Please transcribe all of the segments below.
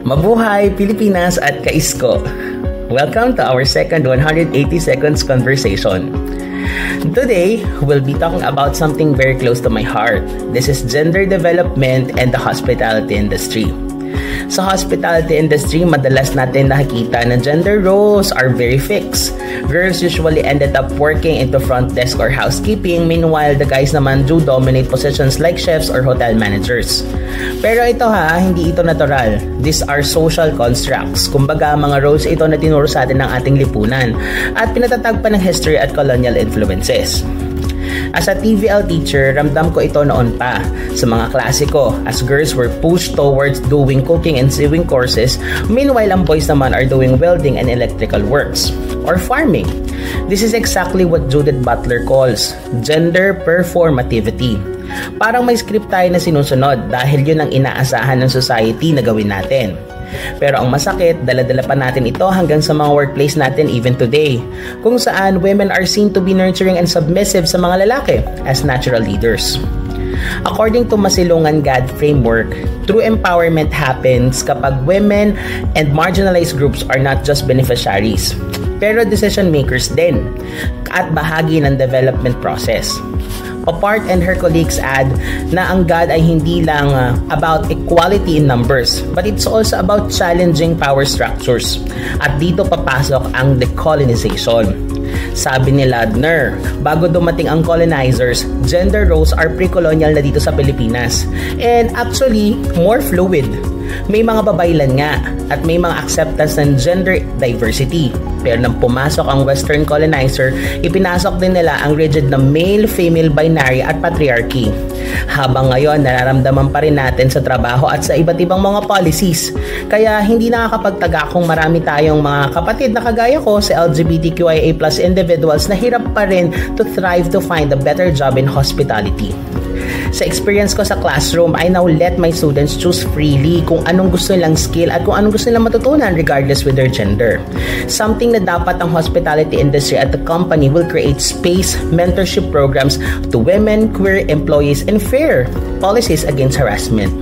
Mabuhay Pilipinas at Kaisko! Welcome to our second 180 seconds conversation. Today, we'll be talking about something very close to my heart. This is gender development and the hospitality industry. Sa hospitality industry, madalas natin nakikita na gender roles are very fixed. Girls usually ended up working into front desk or housekeeping, meanwhile the guys naman do dominate positions like chefs or hotel managers. Pero ito hindi ito natural. These are social constructs. Kumbaga, mga roles ito na tinuro sa atin ng ating lipunan at pinatatag pa ng history at colonial influences. As a TVL teacher, ramdam ko ito noon pa sa mga klase ko as girls were pushed towards doing cooking and sewing courses, meanwhile ang boys naman are doing welding and electrical works or farming. This is exactly what Judith Butler calls gender performativity. Parang may script tayo na sinusunod dahil yun ang inaasahan ng society na gawin natin. Pero ang masakit, dala-dala pa natin ito hanggang sa mga workplace natin even today, kung saan women are seen to be nurturing and submissive sa mga lalaki as natural leaders. According to Masilungan GAD framework, true empowerment happens kapag women and marginalized groups are not just beneficiaries, pero decision makers din at bahagi ng development process. Apart and her colleagues add na ang GAD ay hindi lang about equality in numbers, but it's also about challenging power structures. At dito papasok ang decolonization. Sabi ni Ladner, bago dumating ang colonizers, gender roles are pre-colonial na dito sa Pilipinas. And actually, more fluid. May mga babaylan nga at may mga acceptance ng gender diversity. Pero nang pumasok ang Western colonizer, ipinasok din nila ang rigid na male-female binary at patriarchy. Habang ngayon, nararamdaman pa rin natin sa trabaho at sa iba't ibang mga policies. Kaya hindi nakakapagtaga kung marami tayong mga kapatid na kagaya ko sa LGBTQIA+ individuals na hirap pa rin to thrive to find a better job in hospitality. Sa experience ko sa classroom, I now let my students choose freely kung anong gusto nilang skill at kung anong gusto nilang matutunan regardless with their gender. Something na dapat ang hospitality industry at the company will create space, mentorship programs to women, queer employees, and fair policies against harassment.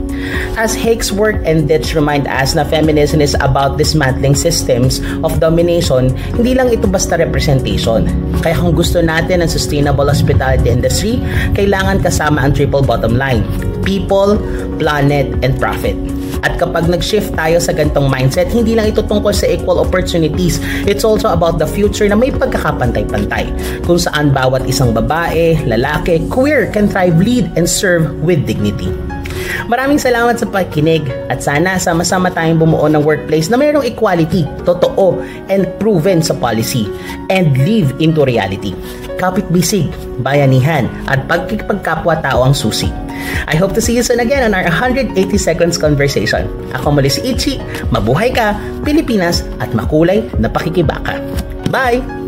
As Hake's work and Ditch remind us na feminism is about dismantling systems of domination, hindi lang ito basta representation. Kaya kung gusto natin ng sustainable hospitality industry, kailangan kasama ang triple bottom line: people, planet, and profit. At kapag nag-shift tayo sa gantong mindset, hindi lang ito tungkol sa equal opportunities. It's also about the future na may pagkakapantay-pantay, kung saan bawat isang babae, lalaki, queer can thrive, lead, and serve with dignity. Maraming salamat sa pakikinig at sana sama-sama tayong bumuo ng workplace na mayroong equality, totoo, and proven sa policy, and live into reality. Kapit-bisig, bayanihan, at pagkikipagkapwa-tao ang susi. I hope to see you soon again on our 180 seconds conversation. Ako muli si Ichi, mabuhay ka, Pilipinas, at makulay na pakikibaka. Bye!